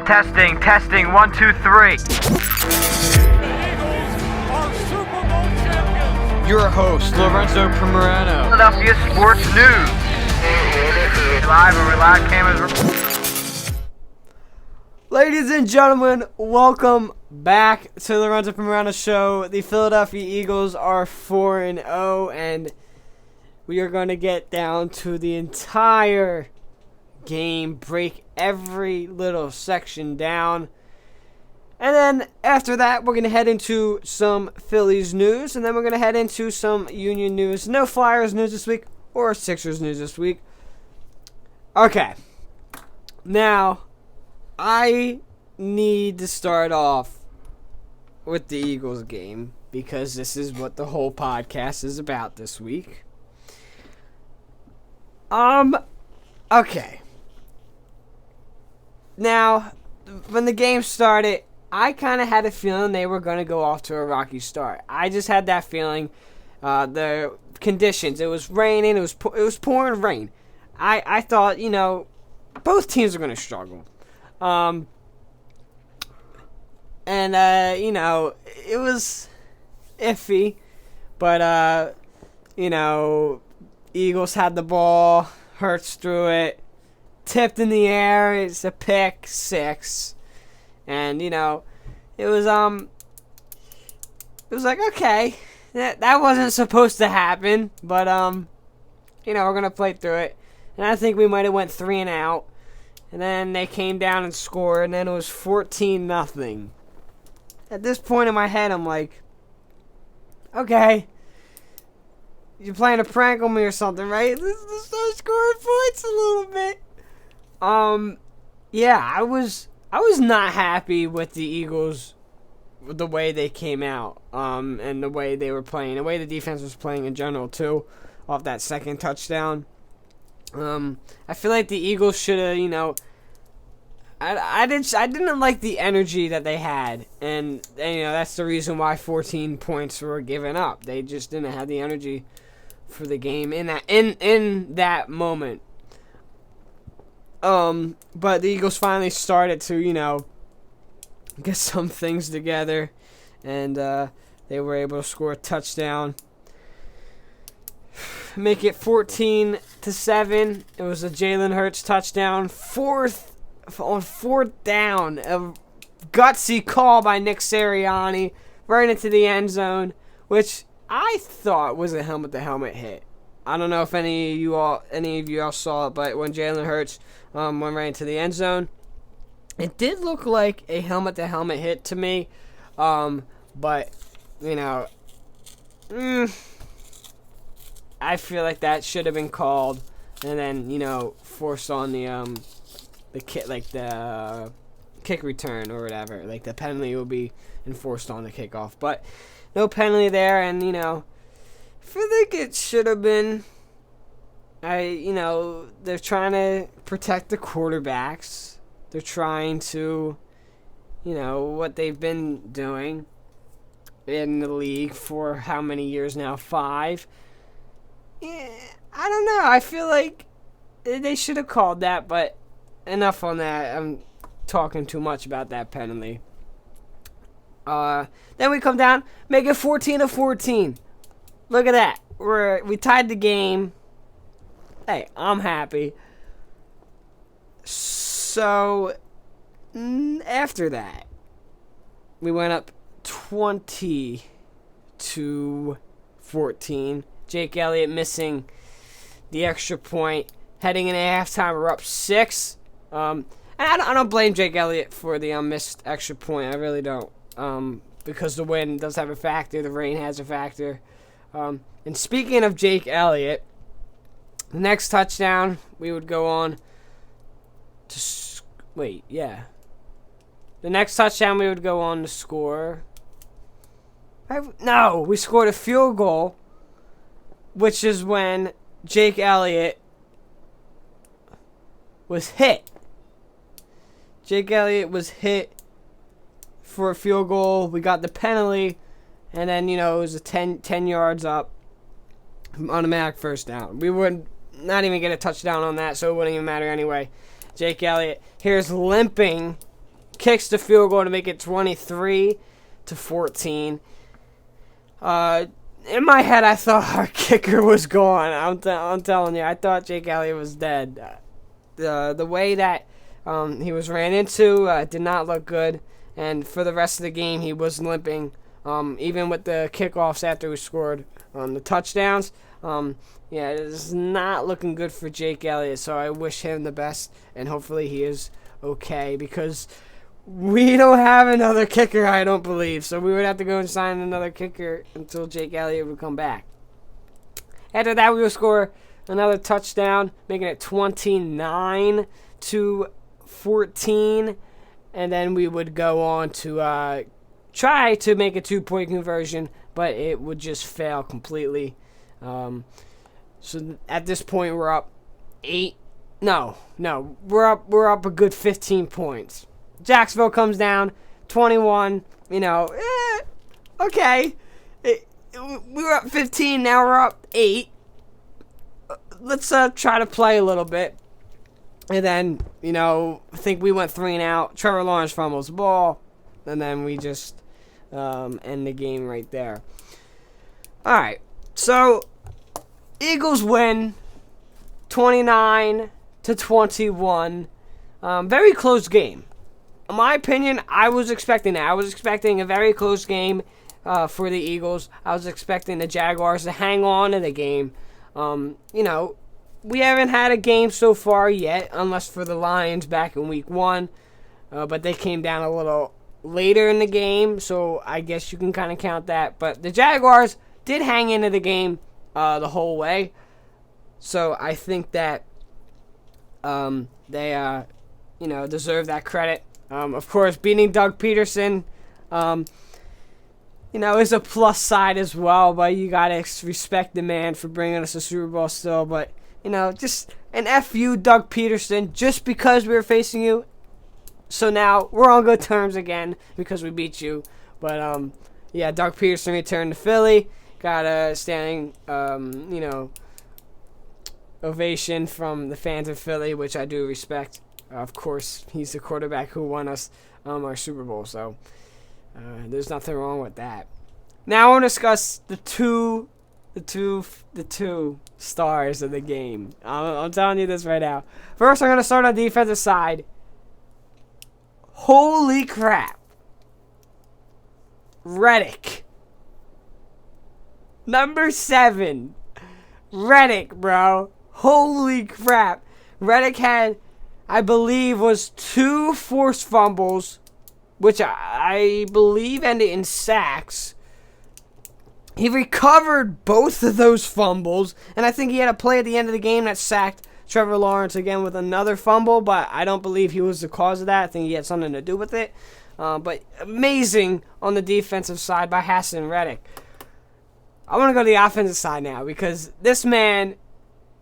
Testing, 1, 2, 3. Your host, Lorenzo Primerano. Philadelphia Sports News. Live and live cameras. Ladies and gentlemen, welcome back to the Lorenzo Primerano Show. The Philadelphia Eagles are 4-0, and we are going to get down to the entire game, break every little section down. And then after that, we're going to head into some Phillies news, and then we're going to head into some Union news. No Flyers news this week or Sixers news this week. Okay. Now, I need to start off with the Eagles game because this is what the whole podcast is about this week. Okay. Now, when the game started, I kind of had a feeling they were going to go off to a rocky start. I just had that feeling. The conditions, it was raining, it was pouring rain. I thought, both teams are going to struggle. It was iffy, but, Eagles had the ball, Hurts threw it, tipped in the air, it's a pick, 6, and, it was like, okay, that wasn't supposed to happen, but, we're going to play through it, and I think we might have went 3 and out, and then they came down and scored, and then it was 14-0. At this point in my head, I'm like, okay, you're playing a prank on me or something, right? Let's start scoring points a little bit. I was not happy with the Eagles, with the way they came out, and the way they were playing, the way the defense was playing in general too, off that second touchdown. I feel like the Eagles should have, I didn't like the energy that they had, and that's the reason why 14 points were given up. They just didn't have the energy for the game in that moment. But the Eagles finally started to, get some things together, and they were able to score a touchdown, make it 14-7. It was a Jalen Hurts touchdown, on fourth down, a gutsy call by Nick Sirianni right into the end zone, which I thought was a helmet-to-helmet hit. I don't know if any of you all saw it, but when Jalen Hurts went right into the end zone, it did look like a helmet-to-helmet hit to me. But I feel like that should have been called, and then forced on the kick return or whatever. Like the penalty will be enforced on the kickoff, but no penalty there, and I feel like it should have been. They're trying to protect the quarterbacks. They're trying to, what they've been doing in the league for how many years now? 5. Yeah, I don't know. I feel like they should have called that, but enough on that. I'm talking too much about that penalty. Then we come down, make it 14-14. Look at that. We tied the game. Hey, I'm happy. So, after that, we went up 20-14. Jake Elliott missing the extra point. Heading into halftime, we're up 6. And I don't blame Jake Elliott for the missed extra point. I really don't. Because the wind does have a factor. The rain has a factor. And speaking of Jake Elliott, the next touchdown, we would go on to... The next touchdown, we would go on to score... No, we scored a field goal, which is when Jake Elliott was hit. Jake Elliott was hit for a field goal. We got the penalty, and then, it was a 10 yards up, automatic first down. We would not even get a touchdown on that, so it wouldn't even matter anyway. Jake Elliott here's limping, kicks the field goal to make it 23-14. In my head, I thought our kicker was gone. I'm telling you, I thought Jake Elliott was dead. The way that he was ran into did not look good, and for the rest of the game, he was limping. Even with the kickoffs after we scored the touchdowns, yeah, it's not looking good for Jake Elliott. So I wish him the best, and hopefully he is okay, because we don't have another kicker, I don't believe. So we would have to go and sign another kicker until Jake Elliott would come back. After that, we would score another touchdown, making it 29-14, and then we would go on to try to make a 2-point conversion, but it would just fail completely. So at this point, we're up 8. No, we're up a good 15 points. Jacksonville comes down 21. Okay. We were up 15. Now we're up 8. Let's try to play a little bit. And then, I think we went 3 and out. Trevor Lawrence fumbles the ball. And then we just end the game right there. All right. So, Eagles win 29-21. Very close game. In my opinion, I was expecting that. I was expecting a very close game for the Eagles. I was expecting the Jaguars to hang on to the game. We haven't had a game so far yet, unless for the Lions back in week 1. But they came down a little later in the game, so I guess you can kind of count that. But the Jaguars did hang into the game the whole way. So I think that they deserve that credit. Of course, beating Doug Peterson, is a plus side as well. But you gotta respect the man for bringing us a Super Bowl still. But just an F you, Doug Peterson, just because we were facing you. So now we're on good terms again because we beat you. But Doug Peterson returned to Philly, got a standing ovation from the fans of Philly, which I do respect. Of course, he's the quarterback who won us our Super Bowl, so there's nothing wrong with that. Now I want to discuss the two stars of the game. I'm telling you this right now. First, I'm going to start on the defensive side. Holy crap. Reddick. Number 7. Reddick, bro. Holy crap. Reddick had, I believe, was 2 forced fumbles, which I believe ended in sacks. He recovered both of those fumbles, and I think he had a play at the end of the game that sacked Trevor Lawrence again with another fumble, but I don't believe he was the cause of that. I think he had something to do with it. But amazing on the defensive side by Hassan Reddick. I want to go to the offensive side now, because this man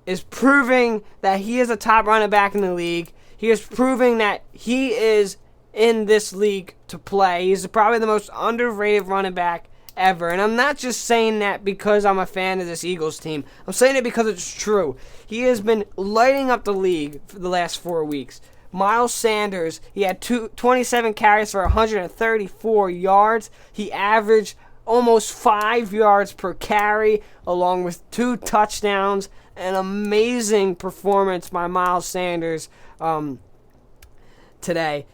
is proving that he is a top running back in the league. He is proving that he is in this league to play. He's probably the most underrated running back ever. And I'm not just saying that because I'm a fan of this Eagles team. I'm saying it because it's true. He has been lighting up the league for the last 4 weeks. Miles Sanders, he had 27 carries for 134 yards. He averaged almost 5 yards per carry, along with 2 touchdowns. An amazing performance by Miles Sanders today.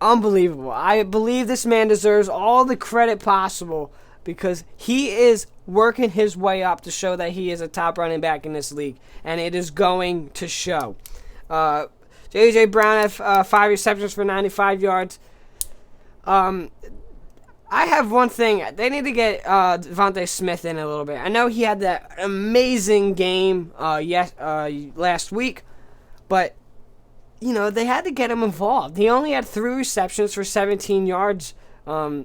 Unbelievable. I believe this man deserves all the credit possible because he is working his way up to show that he is a top running back in this league, and it is going to show. J.J. Brown had 5 receptions for 95 yards. I have one thing. They need to get Devontae Smith in a little bit. I know he had that amazing game last week, but they had to get him involved. He only had 3 receptions for 17 yards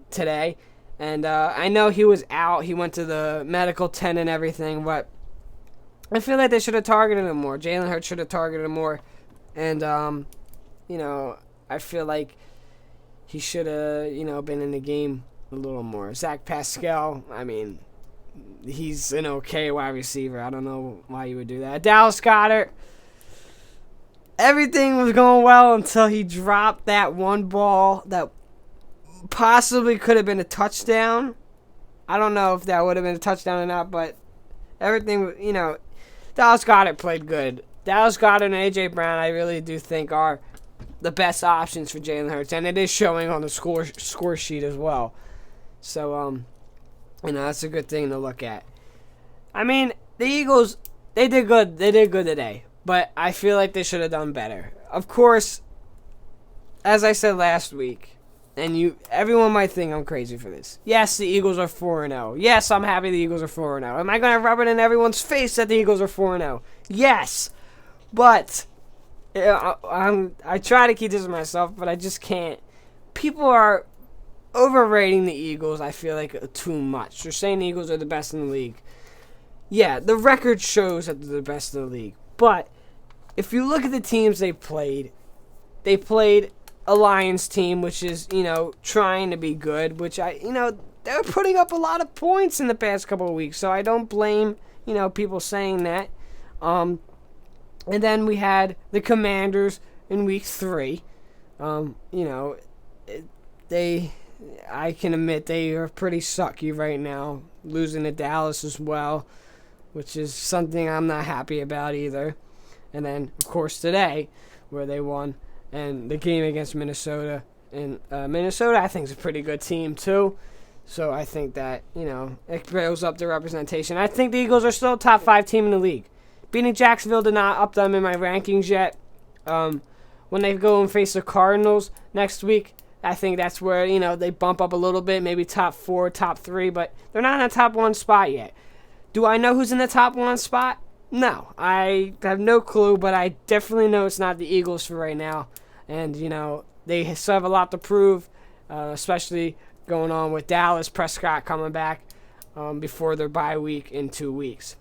today, and I know he was out. He went to the medical tent and everything, but I feel like they should have targeted him more. Jalen Hurts should have targeted him more, and I feel like he should have been in the game a little more. Zach Pascal, I mean, he's an okay wide receiver. I don't know why you would do that. Dallas Goedert, everything was going well until he dropped that one ball that possibly could have been a touchdown. I don't know if that would have been a touchdown or not, but everything, Dallas Goedert played good. Dallas Goedert and A.J. Brown, I really do think, are the best options for Jalen Hurts, and it is showing on the score sheet as well. So, that's a good thing to look at. I mean, the Eagles, they did good. They did good today, but I feel like they should have done better. Of course, as I said last week, and everyone might think I'm crazy for this. Yes, the Eagles are 4-0. Yes, I'm happy the Eagles are 4-0. Am I going to rub it in everyone's face that the Eagles are 4-0? Yes, but I try to keep this to myself, but I just can't. People are overrating the Eagles, I feel like, too much. They're saying the Eagles are the best in the league. Yeah, the record shows that they're the best in the league. But if you look at the teams they played a Lions team, which is, trying to be good, which they're putting up a lot of points in the past couple of weeks, so I don't blame, people saying that. And then we had the Commanders in week 3. I can admit they are pretty sucky right now, losing to Dallas as well, which is something I'm not happy about either. And then, of course, today, where they won, and the game against Minnesota. And Minnesota, I think, is a pretty good team, too. So I think that, it builds up the representation. I think the Eagles are still a top 5 team in the league. Beating Jacksonville did not up them in my rankings yet. When they go and face the Cardinals next week, I think that's where, they bump up a little bit, maybe top 4, top 3, but they're not in the top 1 spot yet. Do I know who's in the top 1 spot? No. I have no clue, but I definitely know it's not the Eagles for right now. And, they still have a lot to prove, especially going on with Dallas Prescott coming back before their bye week in 2 weeks.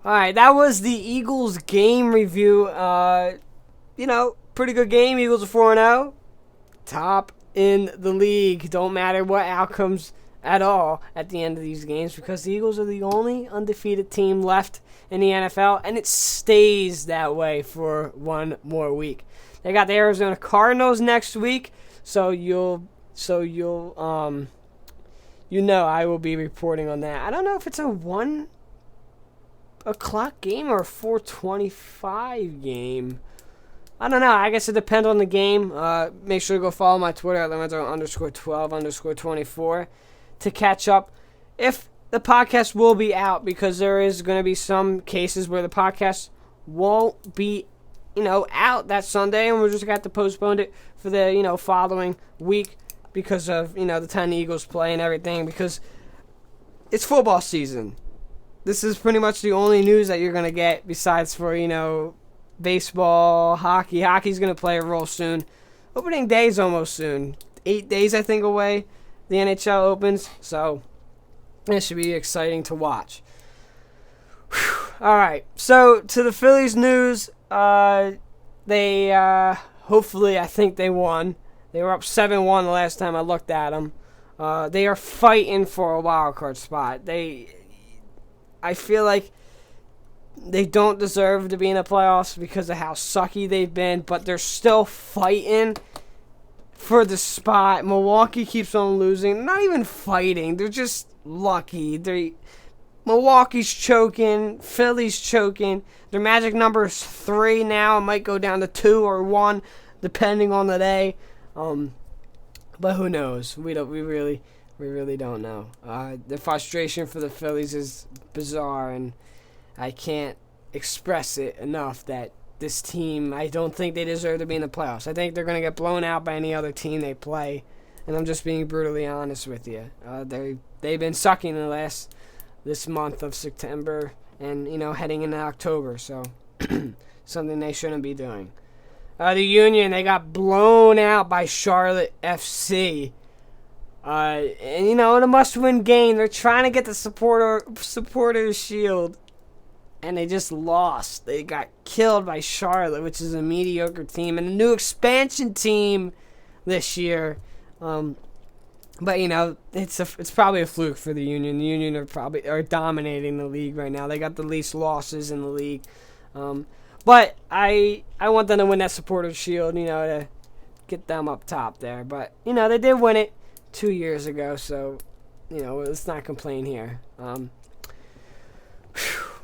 All right, that was the Eagles game review. Pretty good game. Eagles are 4-0. Top in the league. Don't matter what outcomes at all at the end of these games, because the Eagles are the only undefeated team left in the NFL, and it stays that way for one more week. They got the Arizona Cardinals next week, so I will be reporting on that. I don't know if it's a 1 o'clock game or a 4:25 game. I don't know. I guess it depends on the game. Make sure to go follow my Twitter at Lorenzo_12_24 to catch up. If the podcast will be out, because there is going to be some cases where the podcast won't be, out that Sunday, and we're just got to postpone it for the, following week because of, the time the Eagles play and everything, because it's football season. This is pretty much the only news that you're going to get besides for, baseball, hockey. Hockey's going to play a role soon. Opening day is almost soon. 8 days, I think, away. The NHL opens, so it should be exciting to watch. All right, so to the Phillies news, they hopefully, I think they won. They were up 7-1 the last time I looked at them. They are fighting for a wild card spot. I feel like they don't deserve to be in the playoffs because of how sucky they've been, but they're still fighting for the spot. Milwaukee keeps on losing. Not even fighting. They're just lucky. Milwaukee's choking. Philly's choking. Their magic number is 3 now. It might go down to 2 or 1, depending on the day. But who knows? We really don't know. The frustration for the Phillies is bizarre, and I can't express it enough that this team, I don't think they deserve to be in the playoffs. I think they're going to get blown out by any other team they play, and I'm just being brutally honest with you. They've been sucking this month of September and, heading into October, so something they shouldn't be doing. The Union, they got blown out by Charlotte FC. And, in a must-win game, they're trying to get the supporters shield, and they just lost. They got killed by Charlotte, which is a mediocre team, and a new expansion team this year. But it's probably a fluke for the Union. The Union are dominating the league right now. They got the least losses in the league. But But I want them to win that Supporters Shield, to get them up top there. But, they did win it 2 years ago, so, let's not complain here.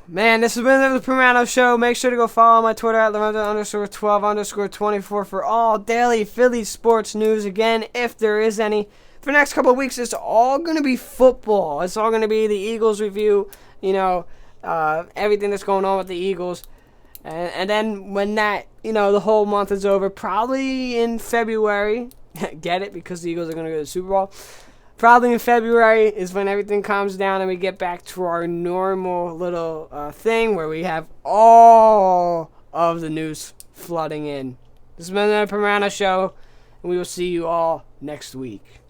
Man, this has been the Primerano Show. Make sure to go follow my Twitter at Lorenzo_12_24 for all daily Philly sports news. Again, if there is any. For the next couple of weeks, it's all going to be football. It's all going to be the Eagles review, everything that's going on with the Eagles. And then when that, the whole month is over, probably in February, get it, because the Eagles are going to go to the Super Bowl. Probably in February is when everything calms down and we get back to our normal little thing where we have all of the news flooding in. This has been the Primerano Show, and we will see you all next week.